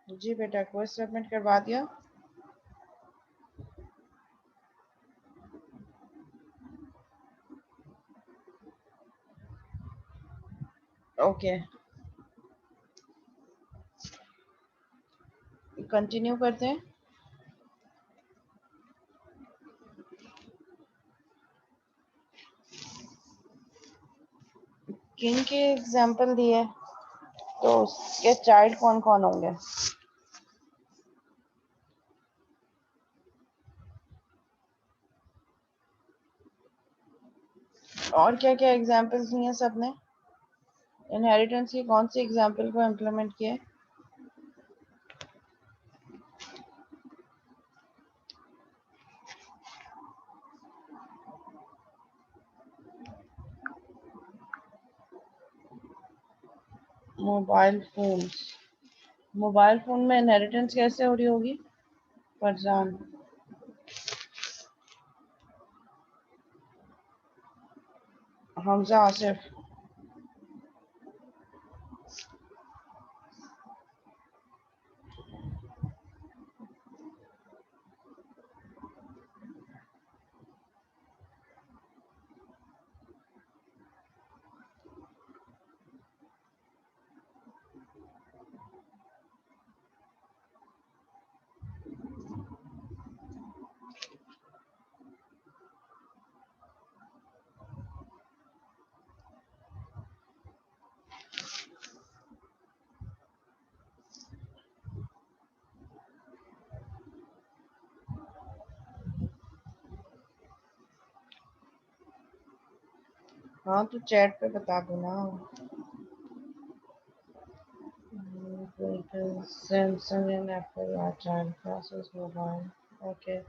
जी बेटा, course submit करवा दिया? ओके, कंटिन्यू करते हैं। किंग के एग्जाम्पल दिए, तो उसके चाइल्ड कौन कौन होंगे? और क्या क्या एग्जाम्पल्स दिए सबने? इनहेरिटेंस की कौन सी एग्जाम्पल को इम्प्लीमेंट किए? Mobile phone. मोबाइल फोन में इनहेरिटेंस कैसे हो रही होगी फरजान? हमजा, आसिफ। हाँ तो चैट पे बता दो ना। Samsung and Apple are child classes mobile. Okay.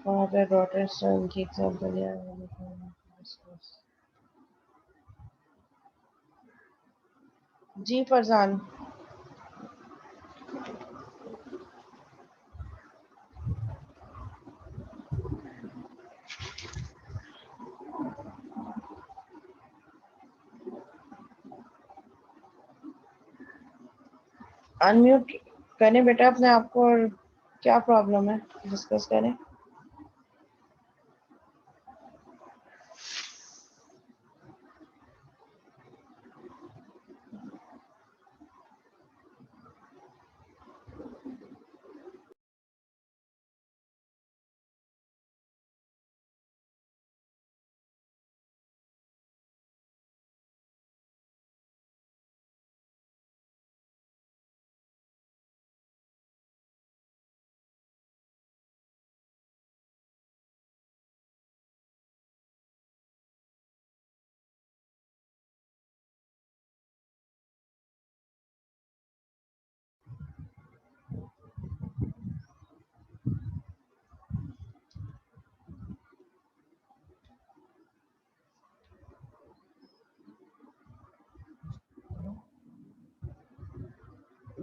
Father daughter son की एग्जांपल दिया। जी फरजान। अनम्यूट करें बेटा अपने आप को, और क्या प्रॉब्लम है डिस्कस करें।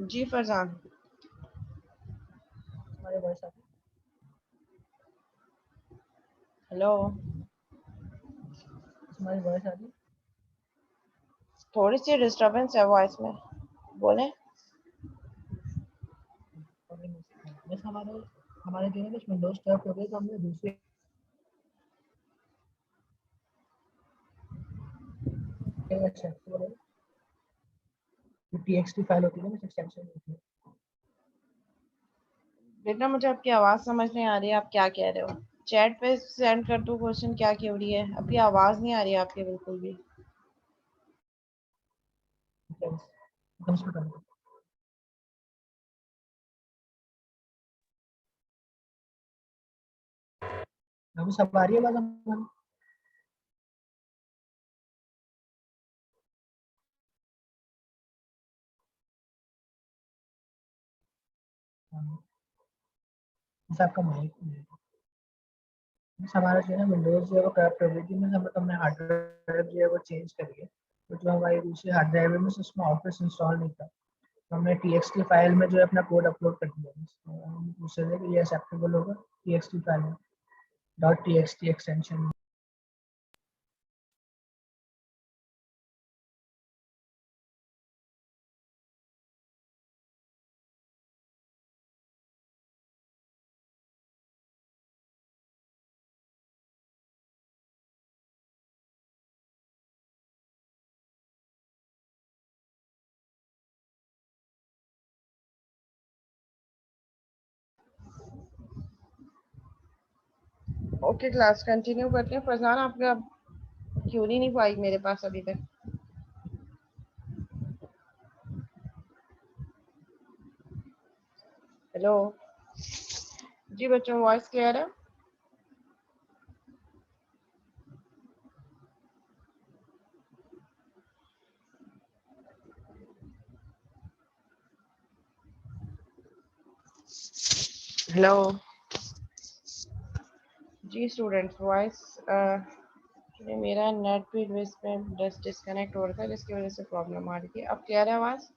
जी फरजान। हेलो। थोड़ी सी डिस्टरबेंस है वॉइस में, बोले। हमारे जो है कुछ विंडोज टैप हो गए, तो हमने दूसरे टीएक्सटी फाइल होती है ना, एक्सटेंशन होती है। बेटा मुझे आपकी आवाज समझ नहीं आ रही है, आप क्या कह रहे हो? चैट पे सेंड कर दूं क्वेश्चन, क्या क्यूरी है? आपकी आवाज नहीं आ रही है आपकी बिल्कुल भी। अभी सब आ रही है बात हमारी? आपका माइक हमारा जो है विंडोज जो है वो करप्ट हो गई थी, में मतलब हमने हार्ड ड्राइव जो है वो चेंज करी है, तो जो हमारी दूसरी हार्ड ड्राइव में उसमें ऑफिस इंस्टॉल नहीं था, तो हमने टीएक्सटी फाइल में जो है अपना कोड अपलोड कर दिया। हम पूछ रहे थे कि ये एक्सेप्टेबल होगा txt file dot txt extension. Okay class continue करते हैं। फरजान आपका क्यूरी नहीं पाई मेरे पास अभी तक। हेलो जी बच्चों, वॉइस क्लियर है? हेलो जी स्टूडेंट्स, वॉइस मेरा नेट भी इसमें डिस्कनेक्ट हो रहा था जिसकी वजह से प्रॉब्लम आ रही थी। अब क्लियर है आवाज़?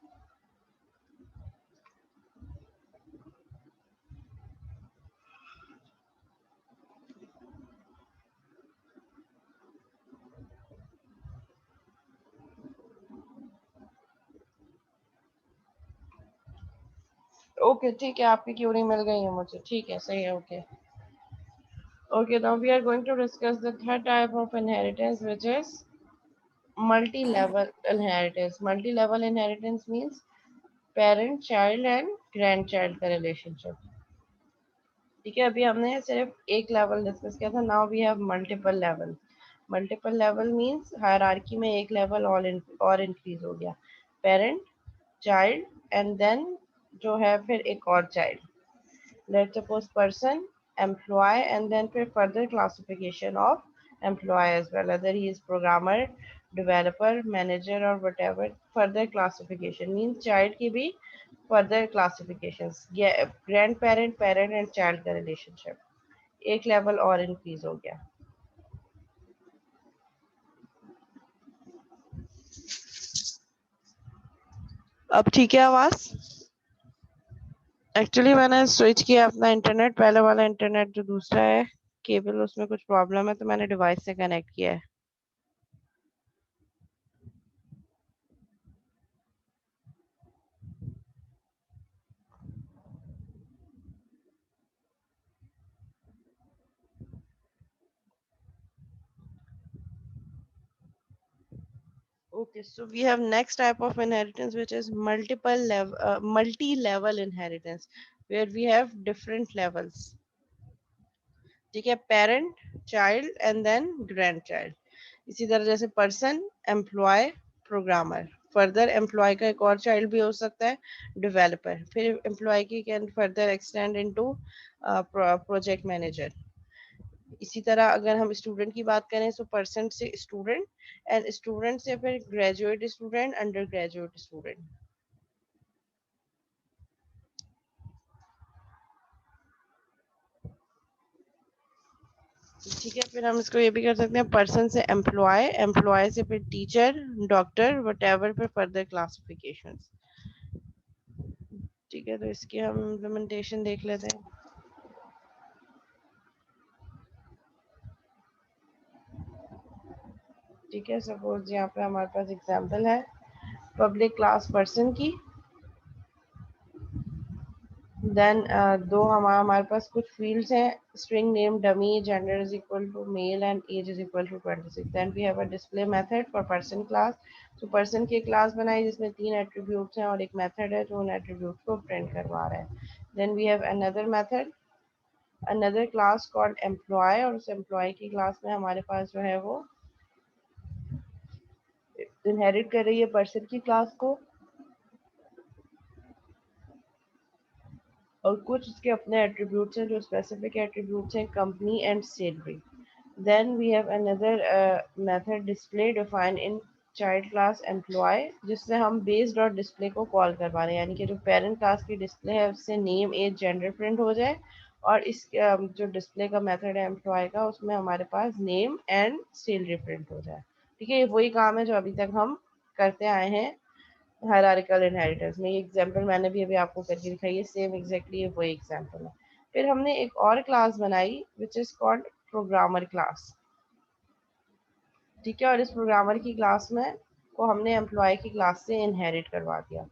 ओके ठीक है, आपकी क्यूरी मिल गई है मुझे, ठीक है, सही है। Okay okay, now we are going to discuss the third type of inheritance, which is multi-level inheritance. Multi-level inheritance means parent child and grandchild का relationship। ठीक है, अभी हमने सिर्फ एक लेवल डिस्कस किया था। Now we have multiple level. Multiple level means hierarchy में एक लेवल और इंक्रीज हो गया। पेरेंट, चाइल्ड एंड देन जो है फिर एक और child. Let's suppose person, employ and then फिर further classification of employ as well, other he is programmer, developer, manager और whatever. Further classification means child की भी further classifications. Grand parent, parent and child का relationship एक level और increase हो गया। अब ठीक है आवाज? एक्चुअली मैंने स्विच किया अपना इंटरनेट, पहले वाला इंटरनेट जो दूसरा है केबल, उसमें कुछ प्रॉब्लम है तो मैंने डिवाइस से कनेक्ट किया है। Okay, so we have next type of inheritance, which is multi-level inheritance, where we have different levels. ठीक है, parent, child and then grand child. इसी तरह जैसे person, employ, programmer. Further employ का एक और चाइल्ड भी हो सकता है, डेवलपर। फिर एम्प्लॉय की can further extend into project manager. इसी तरह अगर हम स्टूडेंट की बात करें तो पर्सन से स्टूडेंट, एंड स्टूडेंट से फिर graduate student, under graduate student. ठीक है, फिर हम इसको ये भी कर सकते हैं पर्सन से एम्प्लॉय, एम्प्लॉय से फिर टीचर, डॉक्टर, व्हाटएवर, फिर फर्दर क्लासिफिकेशंस। ठीक है, तो इसकी हम इम्प्लीमेंटेशन देख लेते हैं। ठीक है, सपोज यहाँ पे हमारे पास एग्जांपल है पब्लिक क्लास पर्सन की। देन दो हमारे पास कुछ फील्ड्स हैं, string name dummy, gender is equal to male and age is equal to 26। Then we have a display method for person class. तो पर्सन की क्लास बनाई जिसमें 3 एट्रीब्यूट्स हैं और एक मेथड है जो उन एट्रीब्यूट्स को प्रिंट करवा रहा है। Then we have another method, another class called employ, और उस एम्प्लॉय की क्लास में हमारे पास जो है वो इनहेरिट कर रही है पर्सन की क्लास को, और कुछ उसके अपने एट्रीब्यूट्स हैं जो स्पेसिफिक एट्रीब्यूट्स हैं, company and salary. Then we have another method display define in child class employ, जिससे हम बेस्ड और डिस्प्ले को कॉल करवा रहे हैं, यानी कि जो पेरेंट क्लास की डिस्प्ले है उससे नेम, एज, जेंडर प्रिंट हो जाए, और इस जो डिस्प्ले का मेथड है एम्प्लॉय का उसमें हमारे पास नेम एंड सैलरी प्रिंट हो जाए। ठीक है, ये वही काम है जो अभी तक हम करते आए हैं हायरार्किकल इनहेरिटेंस में। ये एग्जांपल मैंने भी अभी आपको करके दिखाई है, सेम एग्जैक्टली वही एग्जांपल है। फिर हमने एक और क्लास बनाई which is called programmer class, ठीक है। और इस प्रोग्रामर की क्लास में को हमने एम्प्लॉय की क्लास से इनहेरिट करवा दिया,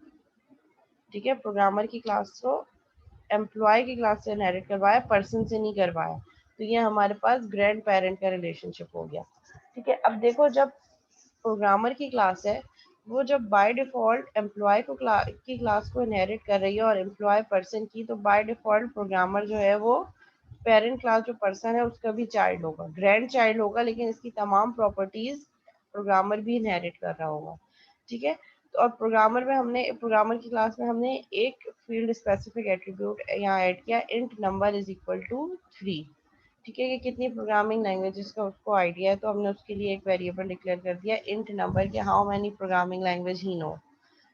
ठीक है। प्रोग्रामर की क्लास को एम्प्लॉय की क्लास से इनहेरिट करवाया, पर्सन से नहीं करवाया, तो ये हमारे पास ग्रैंड पेरेंट का रिलेशनशिप हो गया, ठीक है। अब देखो, जब प्रोग्रामर की क्लास है वो जब बाय डिफॉल्ट एम्प्लॉय की क्लास को इनहेरिट कर रही है और एम्प्लॉय पर्सन की, तो बाय डिफॉल्ट प्रोग्रामर जो है वो पेरेंट क्लास जो पर्सन है उसका भी चाइल्ड होगा, ग्रैंड चाइल्ड होगा, लेकिन इसकी तमाम प्रॉपर्टीज प्रोग्रामर भी इनहेरिट कर रहा होगा, ठीक है। तो अब प्रोग्रामर की क्लास में हमने एक फील्ड स्पेसिफिक एट्रीब्यूट यहाँ ऐड किया, int number is equal to 3, ठीक है। कि कितनी प्रोग्रामिंग लैंग्वेजेस का उसको आइडिया है, तो हमने उसके लिए एक वेरिएबल डिक्लेयर कर दिया इंट नंबर के how many programming language he know,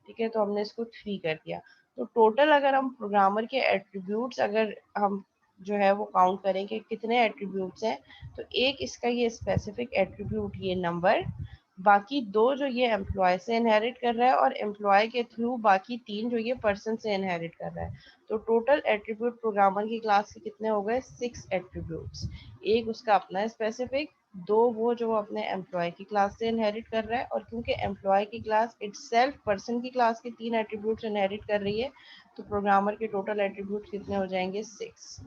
ठीक है। तो हमने इसको 3 कर दिया। तो टोटल अगर हम प्रोग्रामर के एट्रीब्यूट्स अगर हम जो है वो काउंट करें कि कितने एट्रीब्यूट्स हैं, तो एक इसका ये स्पेसिफिक एट्रीब्यूट ये नंबर, बाकी दो जो ये एम्प्लॉय से इनहेरिट कर रहा है और एम्प्लॉय के थ्रू बाकी 3 जो ये पर्सन से इनहेरिट कर रहा है। तो टोटल एट्रीब्यूट प्रोग्रामर की क्लास के कितने हो गए, 6 एट्रीब्यूट्स। एक उसका अपना स्पेसिफिक, दो वो जो वो अपने एम्प्लॉय की क्लास से इनहेरिट कर रहा है, और क्योंकि एम्प्लॉय की क्लास इटसेल्फ पर्सन की क्लास के 3 एट्रीब्यूट्स इनहेरिट कर रही है, तो प्रोग्रामर के टोटल एट्रीब्यूट्स कितने हो जाएंगे, 6।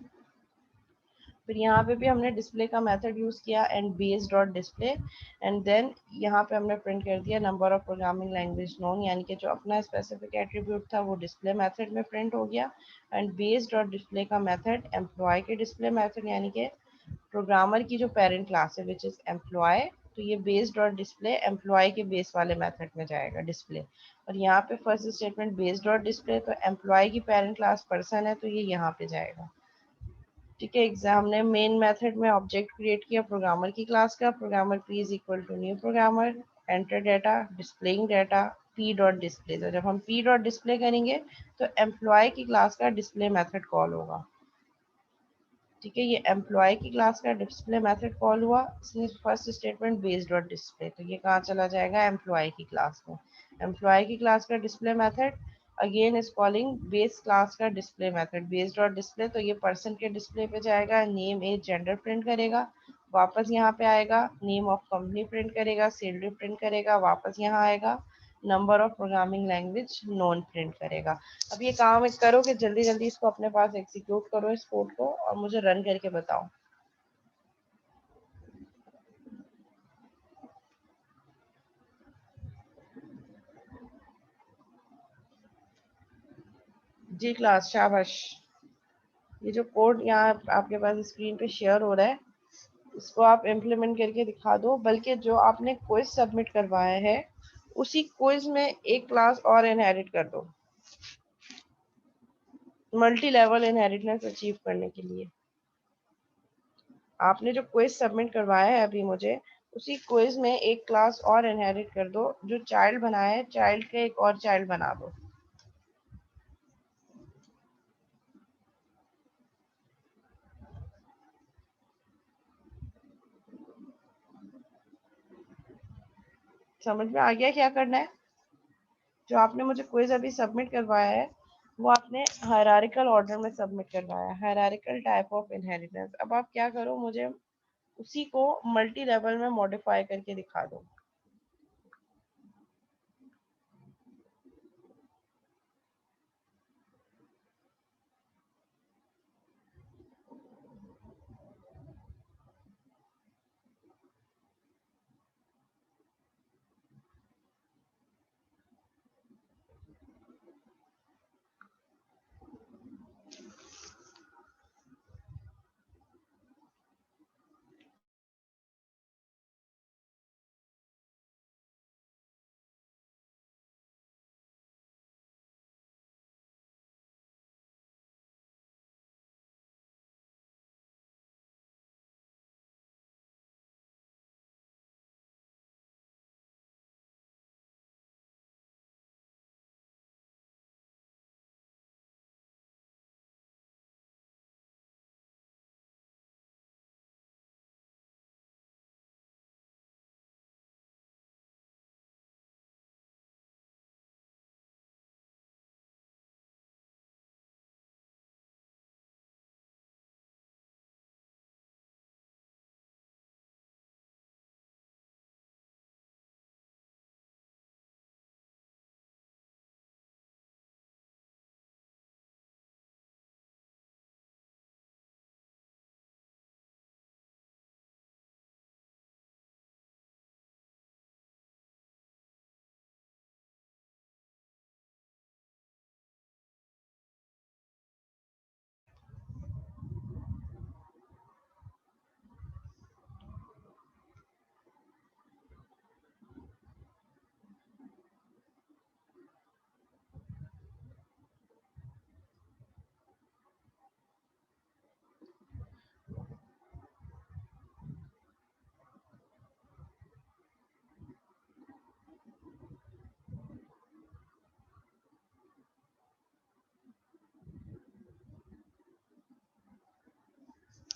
फिर यहाँ पे भी हमने डिस्प्ले का मेथड यूज किया and base dot display, and then यहाँ पे हमने प्रिंट कर दिया number of programming language known, यानी कि जो अपना स्पेसिफिक एट्रीब्यूट था वो डिस्प्ले मेथड में प्रिंट हो गया, एंड बेस डॉट डिस्प्ले का मेथड एम्प्लॉय के डिस्प्ले मेथड यानी कि प्रोग्रामर की जो पेरेंट क्लास है विच इज एम्प्लॉय, तो ये बेस डॉट डिस्प्ले एम्प्लॉय के बेस वाले मेथड में जाएगा डिस्प्ले। और यहाँ पे first statement base dot display, तो एम्प्लॉय की पेरेंट क्लास पर्सन है, तो ये यहाँ पे जाएगा, ठीक है। एग्जाम ने मेन मेथड में ऑब्जेक्ट क्रिएट किया प्रोग्रामर की क्लास का, programmer P is equal to new programmer, enter data, displaying data, P dot display. तो जब हम पी डॉट डिस्प्ले करेंगे तो एम्प्लॉय की क्लास का डिस्प्ले मेथड कॉल होगा, ठीक है। ये एम्प्लॉय की क्लास का डिस्प्ले मेथड कॉल हुआ, इसमें first statement base dot display, तो ये कहाँ चला जाएगा, एम्प्लॉय की क्लास में। एम्प्लॉय की क्लास का display method again is calling base class का display method base dot display, तो ये पर्सन के डिस्प्ले पे जाएगा, नेम एज जेंडर प्रिंट करेगा, वापस यहाँ पे आएगा, नेम ऑफ कंपनी प्रिंट करेगा, सैलरी प्रिंट करेगा, वापस यहाँ आएगा, number of programming language non print करेगा। अब ये काम करो कि जल्दी जल्दी इसको अपने पास एग्जीक्यूट करो इस कोड को और मुझे रन करके बताओ। जी क्लास, शाबाश। ये जो कोड यहाँ आपके पास स्क्रीन पे शेयर हो रहा है, इसको आप इम्प्लीमेंट करके दिखा दो, बल्कि जो आपने क्विज सबमिट करवाया है उसी क्विज में एक क्लास और इनहेरिट कर दो, मल्टी लेवल इनहेरिटेंस अचीव करने के लिए। आपने जो क्विज सबमिट करवाया है अभी मुझे, उसी क्विज में एक क्लास और इनहेरिट कर दो, जो चाइल्ड बनाया है चाइल्ड का एक और चाइल्ड बना दो। समझ में आ गया क्या करना है? जो आपने मुझे क्विज अभी सबमिट करवाया है वो आपने हायरार्किकल ऑर्डर में सबमिट करवाया है, हायरार्किकल टाइप ऑफ इनहेरिटेंस। अब आप क्या करो, मुझे उसी को मल्टी लेवल में मॉडिफाई करके दिखा दो।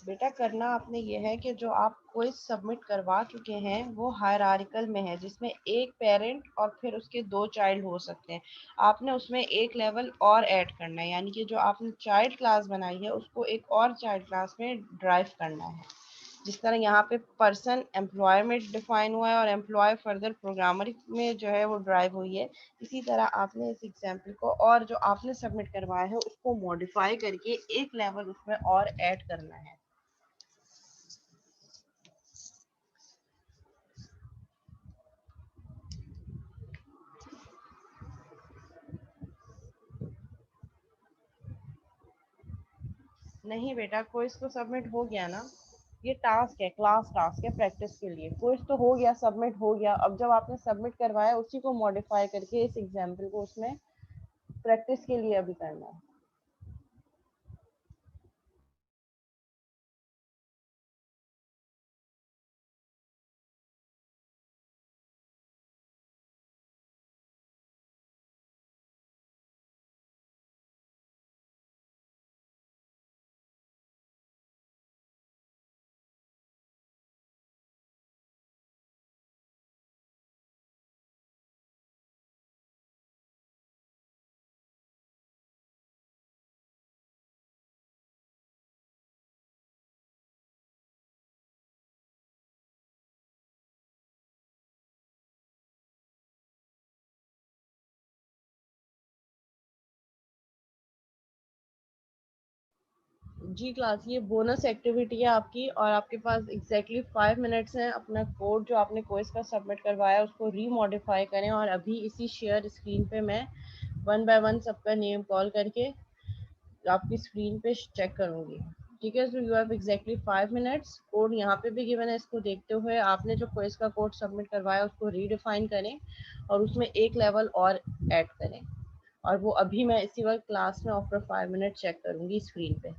बेटा करना आपने ये है कि जो आप क्विज सबमिट करवा चुके हैं वो हायरार्किकल में है, जिसमें एक पेरेंट और फिर उसके दो चाइल्ड हो सकते हैं। आपने उसमें एक लेवल और ऐड करना है, यानी कि जो आपने चाइल्ड क्लास बनाई है उसको एक और चाइल्ड क्लास में ड्राइव करना है। जिस तरह यहाँ पे पर्सन एम्प्लॉय में डिफाइन हुआ है और एम्प्लॉय फर्दर प्रोग्रामर में जो है वो ड्राइव हुई है, इसी तरह आपने इस एग्जाम्पल को और जो आपने सबमिट करवाया है उसको मॉडिफाई करके एक लेवल उसमें और ऐड करना है। नहीं बेटा, क्विज तो सबमिट हो गया ना। ये टास्क है, क्लास टास्क है प्रैक्टिस के लिए। क्विज तो हो गया, सबमिट हो गया। अब जब आपने सबमिट करवाया उसी को मॉडिफाई करके इस एग्जाम्पल को उसमें प्रैक्टिस के लिए अभी करना है। जी क्लास, ये बोनस एक्टिविटी है आपकी, और आपके पास एग्जैक्टली 5 मिनट्स हैं अपना कोड जो आपने कोर्स का सबमिट करवाया उसको रीमॉडिफाई करें। और अभी इसी शेयर स्क्रीन पे मैं वन बाय वन सबका नेम कॉल करके आपकी स्क्रीन पे चेक करूंगी। ठीक है, so you have exactly 5 minutes. Code यहाँ पे भी गिवन है, इसको देखते हुए आपने जो कोर्स का कोड सबमिट करवाया उसको रीडिफाइन करें और उसमें एक लेवल और ऐड करें। और वो अभी मैं इसी वक्त क्लास में आफ्टर 5 मिनट चेक करूंगी स्क्रीन पे।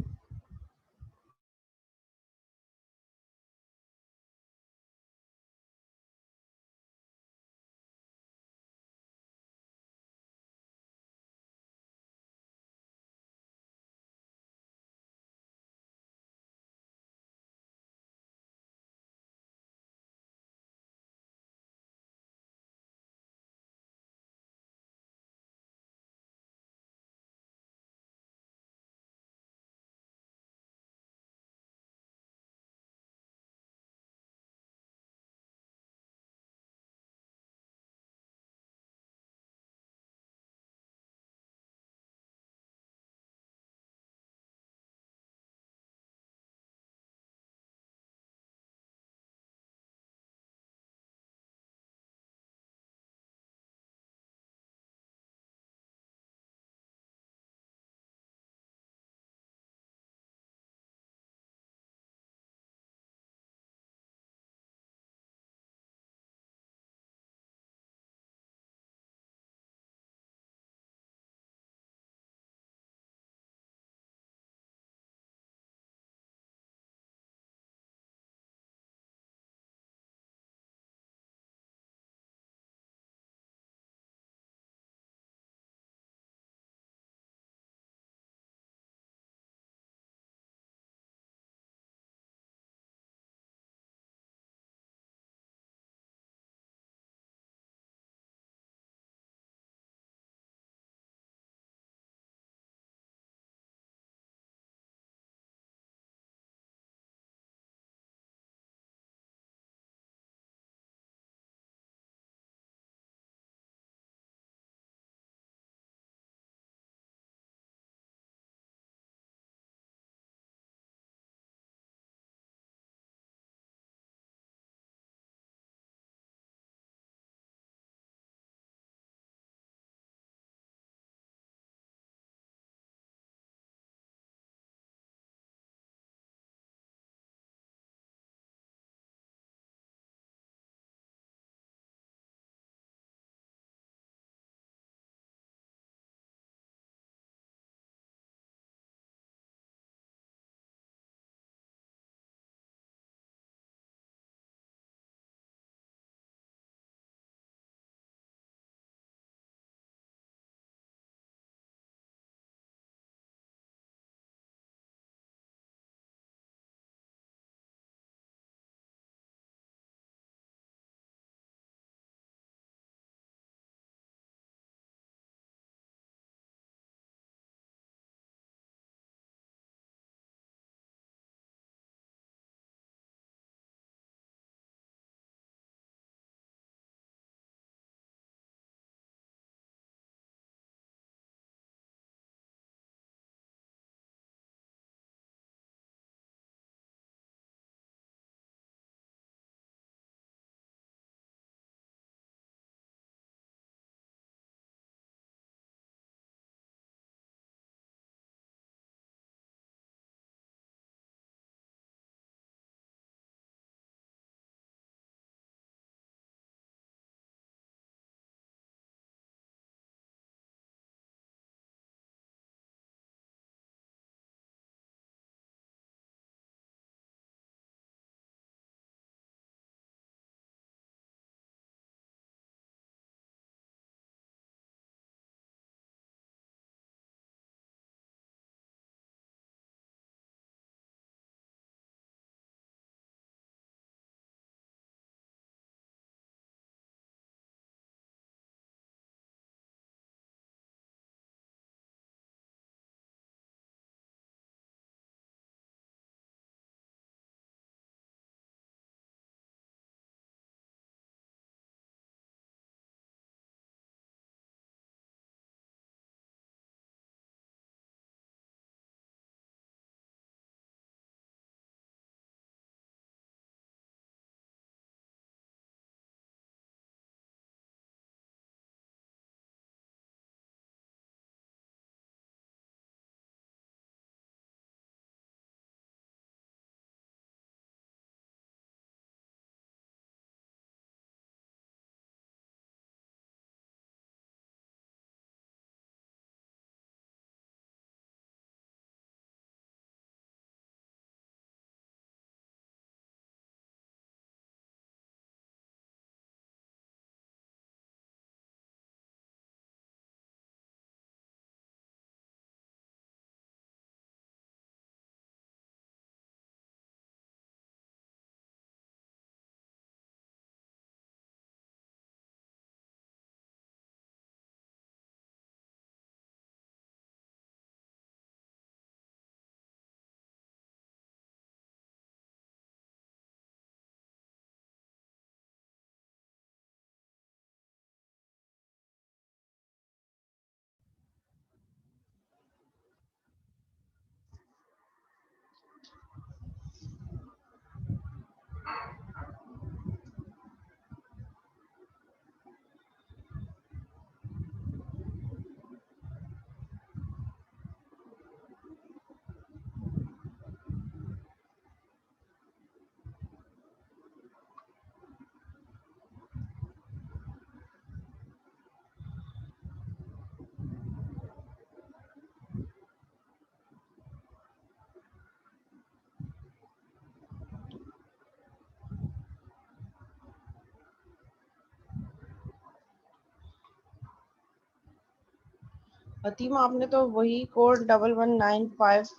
हतीमा, आपने तो वही कोड 1195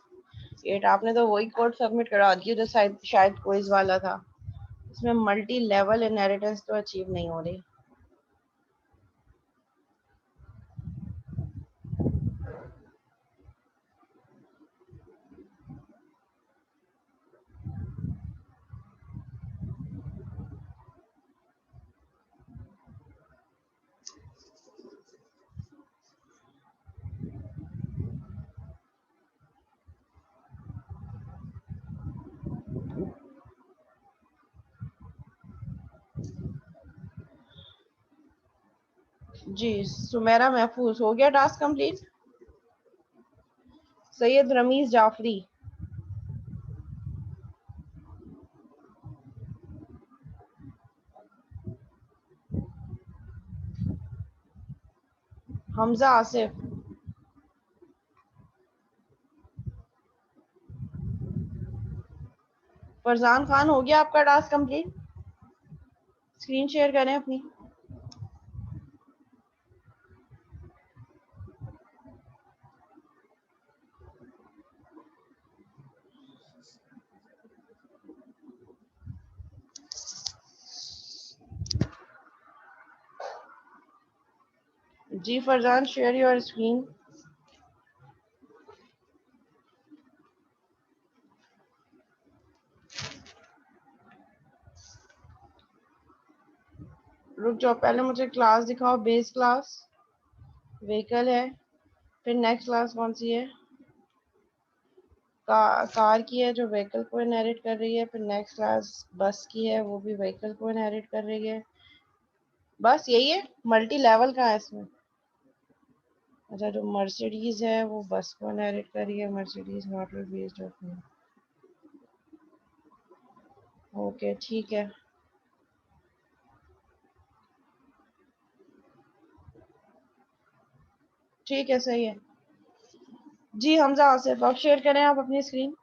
8, आपने तो वही कोड सबमिट करा दिया जो शायद क्विज वाला था। इसमें मल्टी लेवल इनहेरिटेंस तो अचीव नहीं हो रही। जी, सुमेरा महफूज हो गया टास्क कंप्लीट। सैयद रमीज जाफरी, हमजा आसिफ, फरजान खान हो गया आपका टास्क कंप्लीट। स्क्रीन शेयर करें अपनी। जी फरजान, शेयर योर स्क्रीन। रुक जाओ, पहले मुझे क्लास दिखाओ। बेस क्लास व्हीकल है, फिर नेक्स्ट क्लास कौन सी है? कार की है जो व्हीकल को इनहेरिट कर रही है। फिर नेक्स्ट क्लास बस की है, वो भी व्हीकल को इनहेरिट कर रही है। बस यही है? मल्टी लेवल कहाँ है इसमें? अच्छा, जो मर्सिडीज है वो बस को इनहेरिट कर रही है। Mercedes model based of. Okay ठीक है। ठीक है, सही है। जी हमजा आसिफ, अब शेयर करें आप अपनी स्क्रीन।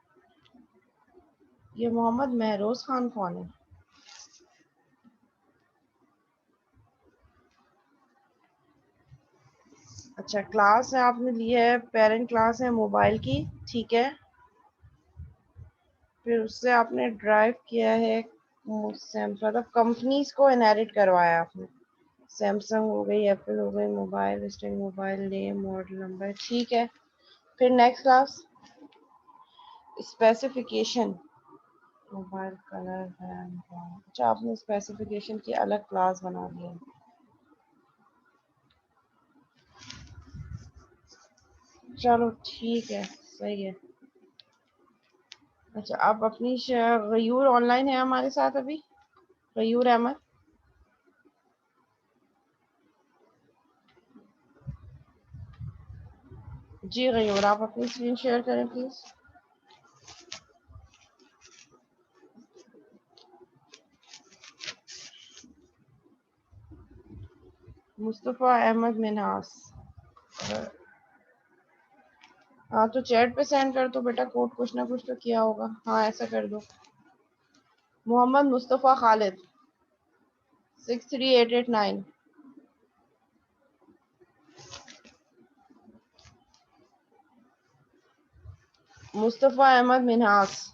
ये मोहम्मद महरोज खान कौन है? अच्छा, क्लास है आपने ली है, पेरेंट क्लास है मोबाइल की। ठीक है, फिर उससे आपने ड्राइव किया है मतलब कंपनीज को इनहेरिट करवाया आपने। सैमसंग हो गई, एप्पल हो गई, mobile stand, mobile name, model number. ठीक है, फिर next class specification, mobile colour है। अच्छा, आपने स्पेसिफिकेशन की अलग क्लास बना दी है। चलो ठीक है, सही है। अच्छा, आप अपनी गयूर ऑनलाइन है हमारे साथ अभी? गयूर अहमद। जी गयूर, आप अपनी स्क्रीन शेयर करें प्लीज। मुस्तफ़ा अहमद मिनहास। हाँ तो चैट पे सेंड कर दो बेटा, कोड कुछ ना कुछ तो किया होगा। हाँ ऐसा कर दो। मोहम्मद मुस्तफ़ा खालिद 63889। मुस्तफ़ा अहमद मिनहास।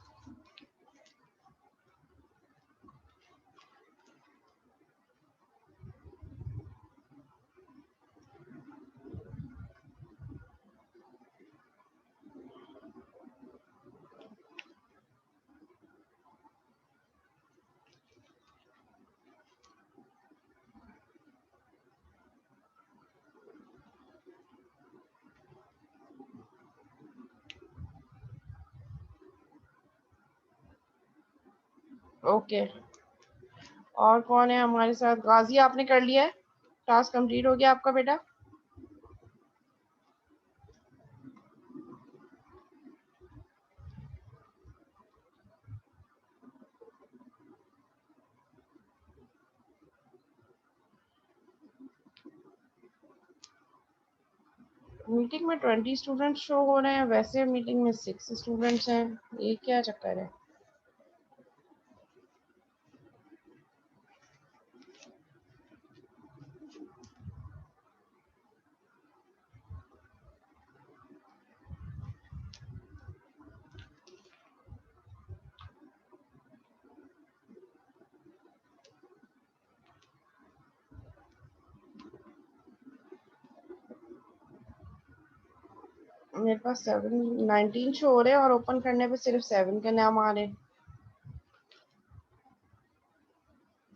ओके, और कौन है हमारे साथ? गाजी, आपने कर लिया है? टास्क कंप्लीट हो गया आपका बेटा? मीटिंग में 20 स्टूडेंट शो हो रहे हैं, वैसे मीटिंग में 6 स्टूडेंट्स हैं। ये क्या चक्कर है? मेरे पास 19 शो हो रहे हैं और ओपन करने पे सिर्फ 7 का नाम आ रहे हैं।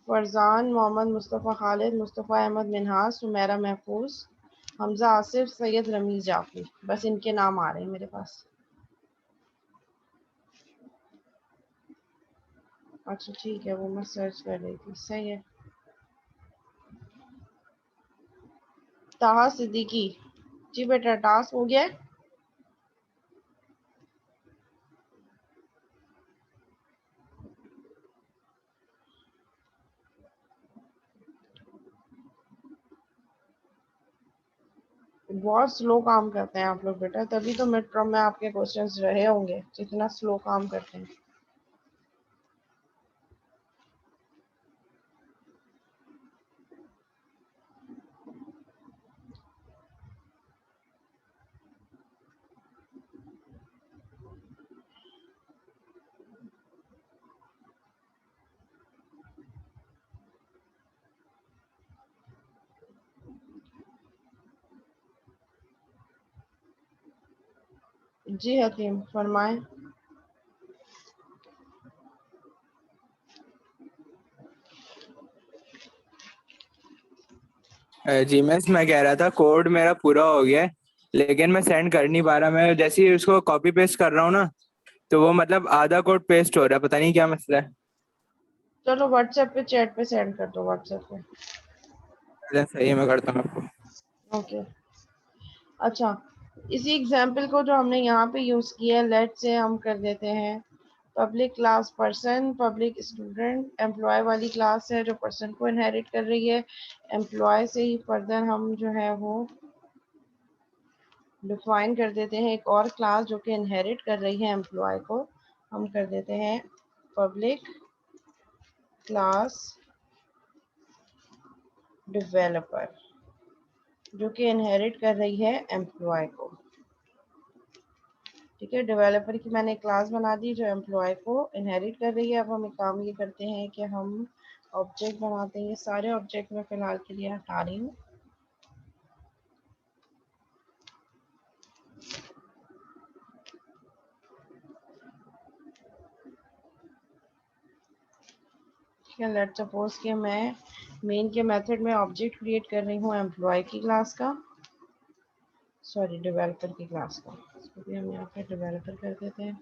फरजान, मोहम्मद मुस्तफ़ा, खालिद, मुस्तफ़ा अहमद, मिनहास, सुमेरा महफूज, हमजा आसिफ, सैयद रमीज जाफरी, बस इनके नाम आ रहे हैं मेरे पास। अच्छा ठीक है, वो मैं सर्च कर रही थी। सही है। ताहा सिद्दीकी, जी बेटा टास्क हो गया है। बहुत स्लो काम करते हैं आप लोग बेटा, तभी तो मिड टर्म में आपके क्वेश्चंस रहे होंगे, जितना स्लो काम करते हैं। जी हकीम फरमाएं। जी मैं कह रहा था कोड मेरा पूरा हो गया है, लेकिन मैं सेंड कर नहीं पा रहा। मैं जैसे ही उसको कॉपी पेस्ट कर रहा हूँ ना, तो वो मतलब आधा कोड पेस्ट हो रहा है, पता नहीं क्या मसला है। चलो व्हाट्सएप पे चैट पे सेंड कर दो, व्हाट्सएप पे। चलें, सही है, मैं करता हूँ आपको। ओके। अच्छा, इसी एग्जाम्पल को जो हमने यहाँ पे यूज़ किया है, लेट से हम कर देते हैं public class person, public student, employ वाली क्लास है जो पर्सन को इनहेरिट कर रही है। एम्प्लॉय से ही फर्दर हम जो है वो डिफाइन कर देते हैं एक और क्लास जो कि इनहेरिट कर रही है एम्प्लॉय को। हम कर देते हैं पब्लिक क्लास डेवलपर, जो कि इनहेरिट कर रही है एम्प्लॉय को। ठीक है, डेवलपर की मैंने क्लास बना दी जो एम्प्लॉय को इनहेरिट कर रही है। अब हम एक काम ये करते हैं कि हम ऑब्जेक्ट बनाते हैं। ये सारे ऑब्जेक्ट मैं फिलहाल के लिए हटा रही हूँ। ठीक है, लेट्स सपोज कि मैं मेन के मेथड में ऑब्जेक्ट क्रिएट कर रही हूँ एम्प्लॉय की क्लास का, सॉरी डेवलपर की क्लास का। इसको भी हम यहाँ पे डेवलपर कर देते हैं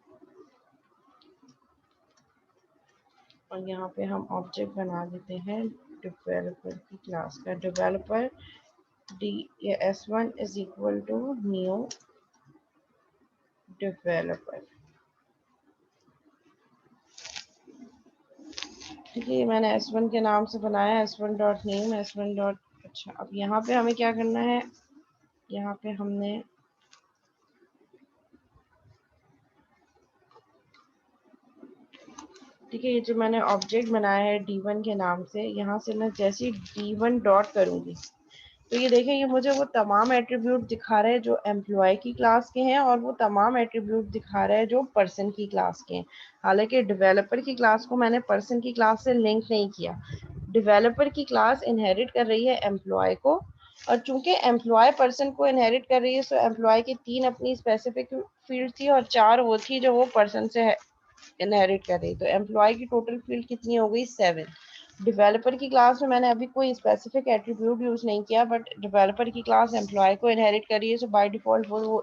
और यहाँ पे हम ऑब्जेक्ट बना देते हैं डेवलपर की क्लास का। Developer D S1 is equal to new developer. ठीक है, मैंने S1 के नाम से बनाया, S1 dot name, S1 dot. अच्छा, अब यहाँ पे हमें क्या करना है, यहाँ पे हमने ठीक है, ये जो मैंने ऑब्जेक्ट बनाया है D1 के नाम से, यहाँ से मैं जैसे ही D1 डॉट करूँगी तो ये देखें, ये मुझे वो तमाम एट्रीब्यूट दिखा रहे हैं जो एम्प्लॉय की क्लास के हैं और वो तमाम एट्रीब्यूट दिखा रहे हैं जो पर्सन की क्लास के हैं। हालांकि डेवलपर की क्लास को मैंने पर्सन की क्लास से लिंक नहीं किया। डेवलपर की क्लास इनहेरिट कर रही है एम्प्लॉय को, और चूंकि एम्प्लॉय पर्सन को इनहेरिट कर रही है, सो एम्प्लॉय की 3 अपनी स्पेसिफिक फील्ड थी और 4 वो थी जो वो पर्सन से इनहेरिट कर रही। तो एम्प्लॉय की टोटल फील्ड कितनी हो गई, 7। डेवलपर की क्लास में मैंने अभी कोई स्पेसिफिक एट्रीब्यूट यूज नहीं किया, बट डेवलपर की क्लास एम्प्लॉय को इनहेरिट कर रही है, सो बाय डिफॉल्ट वो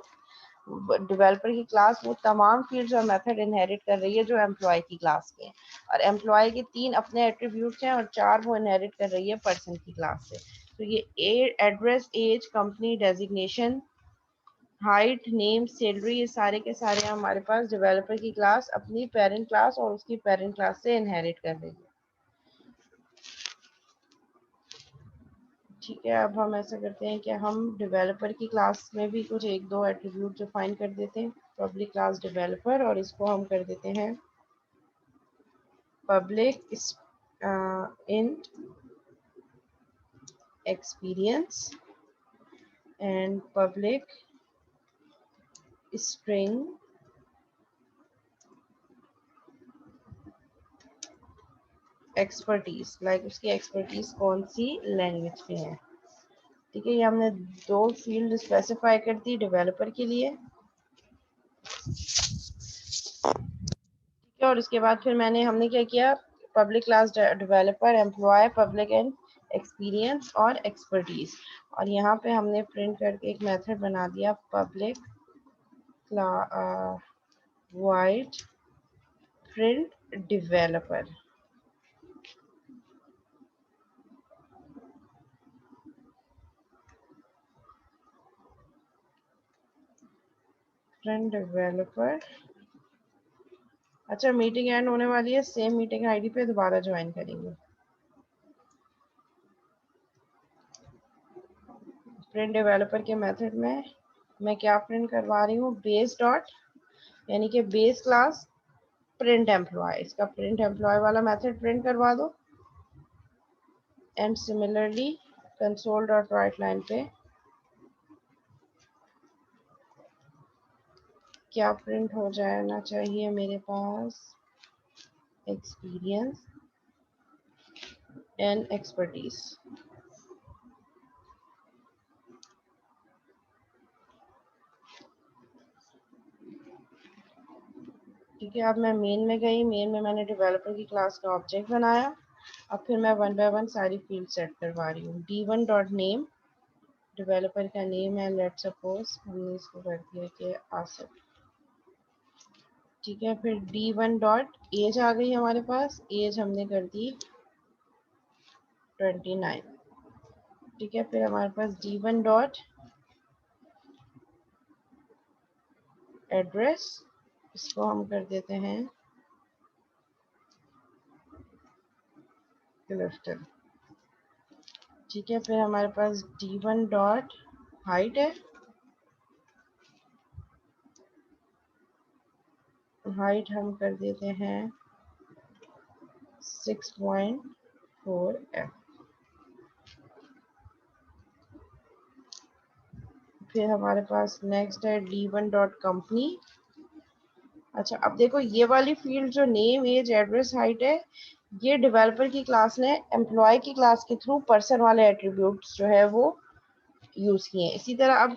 डेवलपर की क्लास वो तमाम फील्ड्स और मेथड इनहेरिट कर रही है जो एम्प्लॉय की क्लास के हैं। और एम्प्लॉय के 3 अपने एट्रीब्यूट्स हैं और 4 वो इनहेरिट कर रही है पर्सन की क्लास से। तो ये address, age, company designation, height, name, salary, ये सारे के सारे हमारे पास डेवलपर की क्लास अपनी पेरेंट क्लास और उसकी पेरेंट क्लास से इनहेरिट कर रही है। ठीक है, अब हम ऐसा करते हैं कि हम डेवलपर की क्लास में भी कुछ 1-2 एट्रीब्यूट डिफाइन कर देते हैं। पब्लिक क्लास डेवलपर, और इसको हम कर देते हैं public int experience and public string expertise, like उसकी एक्सपर्टीज कौन सी लैंग्वेज में है। ठीक है, ये हमने 2 फील्ड स्पेसिफाई कर दी डेवलपर के लिए। और उसके बाद फिर हमने क्या किया, public class developer, employ, public and experience और एक्सपर्टीज, और यहाँ पे हमने प्रिंट करके एक मेथड बना दिया public wide print developer. Print developer. अच्छा, मीटिंग एंड होने वाली है, सेम मीटिंग आईडी पे दोबारा ज्वाइन करेंगे। प्रिंट डेवलपर के मेथड में मैं क्या प्रिंट करवा रही हूँ, बेस डॉट, यानी कि बेस क्लास प्रिंट एम्प्लॉय, इसका प्रिंट एम्प्लॉय वाला मेथड प्रिंट करवा दो। And similarly console dot right line पे क्या प्रिंट हो जाना चाहिए मेरे पास, एक्सपीरियंस एंड एक्सपर्टीज। ठीक है, अब मैं मेन में गई, मेन में मैंने डेवलपर की क्लास का ऑब्जेक्ट बनाया। अब फिर मैं 1 बाय 1 सारी फील्ड सेट करवा रही हूँ। d1 डॉट नेम, डेवलपर का नेम है, लेट सपोज हमने इसको कर दिया कि आसिफ। ठीक है, फिर d1 डॉट एज आ गई हमारे पास, एज हमने कर दी 29। ठीक है, फिर हमारे पास d1 डॉट एड्रेस, इसको हम कर देते हैं क्लिफ्टन। ठीक है, फिर हमारे पास d1 डॉट हाइट है, हाइट हम कर देते हैं 6.4f। फिर हमारे पास नेक्स्ट है d1 डॉट कंपनी। अच्छा, अब देखो ये वाली फील्ड जो नेम, एज, एड्रेस, हाइट है, ये डेवलपर की क्लास ने एम्प्लॉय की क्लास के थ्रू पर्सन वाले एट्रीब्यूट्स जो है वो यूज किए हैं। इसी तरह अब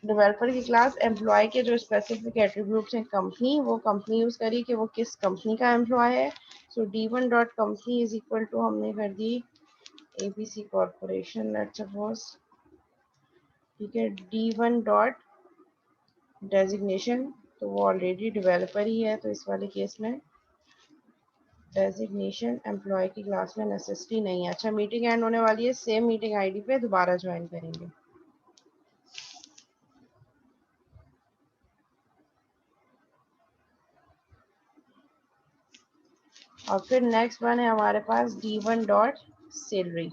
डेवलपर की क्लास एम्प्लॉय के जो स्पेसिफिक एट्रीब्यूट्स हैं, कंपनी, वो कंपनी यूज करी कि वो किस कंपनी का एम्प्लॉय है। So d1 dot company is equal to हमने कर दी ABC कॉर्पोरेशन, लेट्स सपोज। ठीक है, d1 डॉट डेजिग्नेशन, तो वो ऑलरेडी डेवलपर ही है, तो इस वाले केस में डेजिग्नेशन एम्प्लॉय की क्लास में नेसेसिटी नहीं है। अच्छा, मीटिंग एंड होने वाली है, सेम मीटिंग आईडी पे दोबारा ज्वाइन करेंगे। और फिर नेक्स्ट वन है हमारे पास d1 डॉट सैलरी।